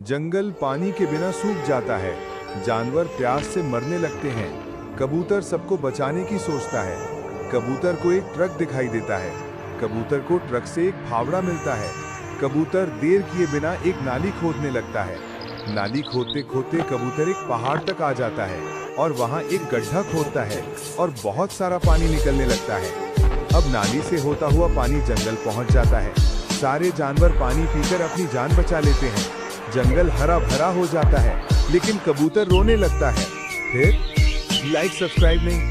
जंगल पानी के बिना सूख जाता है। जानवर प्यास से मरने लगते हैं। कबूतर सबको बचाने की सोचता है। कबूतर को एक ट्रक दिखाई देता है। कबूतर को ट्रक से एक फावड़ा मिलता है। कबूतर देर किए बिना एक नाली खोदने लगता है। नाली खोदते खोदते कबूतर एक पहाड़ तक आ जाता है और वहां एक गड्ढा खोदता है और बहुत सारा पानी निकलने लगता है। अब नाली से होता हुआ पानी जंगल पहुंच जाता है। सारे जानवर पानी पीकर अपनी जान बचा लेते हैं। जंगल हरा भरा हो जाता है, लेकिन कबूतर रोने लगता है। फिर लाइक सब्सक्राइब नहीं।